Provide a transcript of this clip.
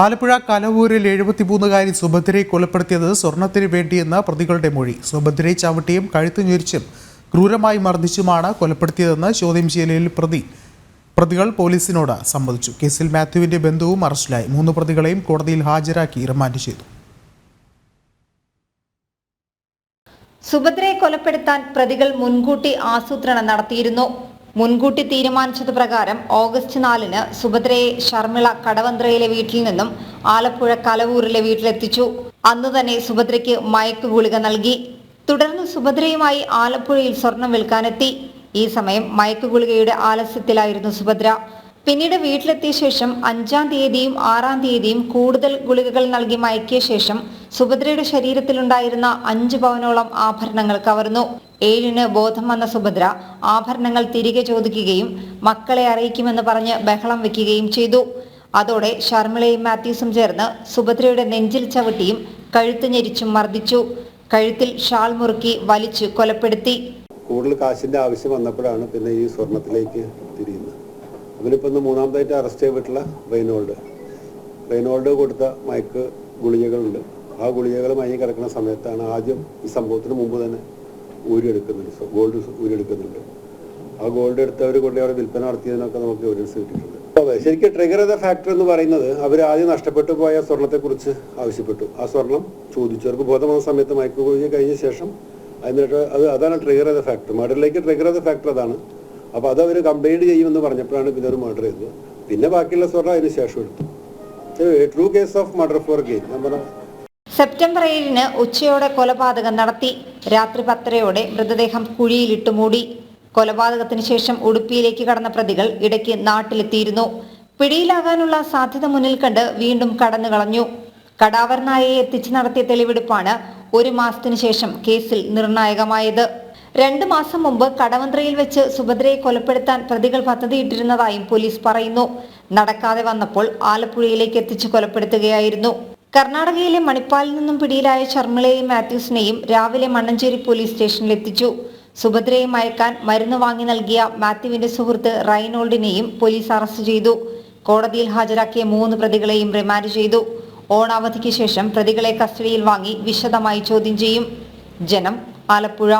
ആലപ്പുഴ കലവൂരിൽ 73കാരി സുഭദ്രയെ കൊലപ്പെടുത്തിയത് സ്വർണത്തിന് വേണ്ടിയെന്ന പ്രതികളുടെ മൊഴി. സുഭദ്രയെ ചവിട്ടിയും കഴുത്ത് ഞെരിച്ചും ക്രൂരമായി മർദ്ദിച്ചുമാണ് കൊലപ്പെടുത്തിയതെന്ന് ചോദ്യം ചെയ്യലിൽ പ്രതികൾ പോലീസിനോട് സമ്മതിച്ചു. കേസിൽ മാത്യുവിന്റെ ബന്ധുവും അറസ്റ്റിലായി. 3 പ്രതികളെയും കോടതിയിൽ ഹാജരാക്കി റിമാൻഡ് ചെയ്തു. സുഭദ്രയെ കൊലപ്പെടുത്താൻ പ്രതികൾ മുൻകൂട്ടി ആസൂത്രണം നടത്തിയിരുന്നു. മുൻകൂട്ടി തീരുമാനിച്ചത് പ്രകാരം ഓഗസ്റ്റ് 4-ന് സുഭദ്രയെ ഷർമിള കടവന്ത്രയിലെ വീട്ടിൽ നിന്നും ആലപ്പുഴ കലവൂരിലെ വീട്ടിലെത്തിച്ചു. അന്ന് തന്നെ സുഭദ്രയ്ക്ക് മയക്കുഗുളിക നൽകി. തുടർന്ന് സുഭദ്രയുമായി ആലപ്പുഴയിൽ സ്വർണം വിൽക്കാനെത്തി. ഈ സമയം മയക്കുഗുളികയുടെ ആലസ്യത്തിലായിരുന്നു സുഭദ്ര. പിന്നീട് വീട്ടിലെത്തിയ ശേഷം 5-ാം തീയതിയും 6-ാം തീയതിയും കൂടുതൽ ഗുളികകൾ നൽകി മയക്കിയ ശേഷം സുഭദ്രയുടെ ശരീരത്തിലുണ്ടായിരുന്ന 5 പവനോളം ആഭരണങ്ങൾ കവർന്നു. 7-ന് ബോധം വന്ന സുഭദ്ര ആഭരണങ്ങൾ തിരികെ ചോദിക്കുകയും മക്കളെ അറിയിക്കുമെന്ന് പറഞ്ഞ് ബഹളം വെക്കുകയും ചെയ്തു. അതോടെ ഷർമിളയും മാത്യൂസും ചേർന്ന് സുഭദ്രയുടെ നെഞ്ചിൽ ചവിട്ടിയും കഴുത്ത് ഞെരിച്ചും മർദ്ദിച്ചു. കഴുത്തിൽ ഷാൾ മുറുക്കി വലിച്ചു കൊലപ്പെടുത്തി. കൂടുതൽ കാശിന്റെ ആവശ്യം വന്നപ്പോഴാണ് പിന്നെ ഈ സ്വർണത്തിലേക്ക് തിരിയുന്നത്. അതിലിപ്പോൾ 3-ാമതായിട്ട് അറസ്റ്റ് ചെയ്തിട്ടുള്ള റെയ്നോൾഡ് കൊടുത്ത മയക്ക് ഗുളികകളുണ്ട്. ആ ഗുളികകൾ മയങ്ങി കിടക്കുന്ന സമയത്താണ് ആദ്യം ഈ സംഭവത്തിന് മുമ്പ് തന്നെ ഗോൾഡ് ഊരിയെടുക്കുന്നുണ്ട്. ആ ഗോൾഡ് എടുത്തവർ കൊണ്ട് അവിടെ വിൽപ്പന നടത്തിയതിനൊക്കെ നമുക്ക് എവിഡൻസ് കിട്ടിയിട്ടുണ്ട്. ശരിക്കും ട്രിഗർ ചെയ്ത ഫാക്ടർ എന്ന് പറയുന്നത് അവർ ആദ്യം നഷ്ടപ്പെട്ടു പോയ സ്വർണത്തെക്കുറിച്ച് ആവശ്യപ്പെട്ടു. ആ സ്വർണം ചോദിച്ചു. അവർക്ക് ബോധം വന്ന സമയത്ത് മയക്ക് ഗുളിക കഴിഞ്ഞ ശേഷം എന്നിട്ട് അതാണ് ട്രിഗർ ചെയ്ത ഫാക്ടർ. മർഡറിലേക്ക് ട്രിഗർ ചെയ്ത ഫാക്ടർ അതാണ്. അപ്പോൾ അതവർ കംപ്ലൈൻറ്റ് ചെയ്യുമെന്ന് പറഞ്ഞപ്പോഴാണ് പിന്നെ ഒരു മർഡർ ചെയ്തത്. പിന്നെ ബാക്കിയുള്ള സ്വർണ്ണം അതിന് ശേഷം എടുത്തു. True case of murder for gain. September 7-ന് ഉച്ചയോടെ കൊലപാതകം നടത്തി. രാത്രി 10-ഓടെ മൃതദേഹം കുഴിയിലിട്ട് മൂടി. കൊലപാതകത്തിന് ശേഷം ഉടുപ്പിയിലേക്ക് കടന്ന പ്രതികൾ ഇടയ്ക്ക് നാട്ടിലെത്തിയിരുന്നു. പിടിയിലാകാനുള്ള സാധ്യത മുന്നിൽ കണ്ട് വീണ്ടും കടന്നു കളഞ്ഞു. കടാവർ നായയെ എത്തിച്ച് നടത്തിയ തെളിവെടുപ്പാണ് 1 മാസത്തിനു ശേഷം കേസിൽ നിർണായകമായത്. 2 മാസം മുമ്പ് കടവന്ത്രയിൽ വെച്ച് സുഭദ്രയെ കൊലപ്പെടുത്താൻ പ്രതികൾ പദ്ധതിയിട്ടിരുന്നതായും പോലീസ് പറയുന്നു. നടക്കാതെ വന്നപ്പോൾ ആലപ്പുഴയിലേക്ക് എത്തിച്ച് കൊലപ്പെടുത്തുകയായിരുന്നു. കർണാടകയിലെ മണിപ്പാലിൽ നിന്നും പിടിയിലായ ഷർമിളയെയും മാത്യൂസിനെയും രാവിലെ മണ്ണഞ്ചേരി പോലീസ് സ്റ്റേഷനിൽ എത്തിച്ചു. സുഭദ്രയെ മയക്കാൻ മരുന്ന് വാങ്ങി നൽകിയ മാത്യുവിന്റെ സുഹൃത്ത് റൈനോൾഡിനെയും പോലീസ് അറസ്റ്റ് ചെയ്തു. കോടതിയിൽ ഹാജരാക്കിയ 3 പ്രതികളെയും റിമാൻഡ് ചെയ്തു. ഓണാവധിക്ക് ശേഷം പ്രതികളെ കസ്റ്റഡിയിൽ വാങ്ങി വിശദമായി ചോദ്യം ചെയ്യും. ജനം, ആലപ്പുഴ.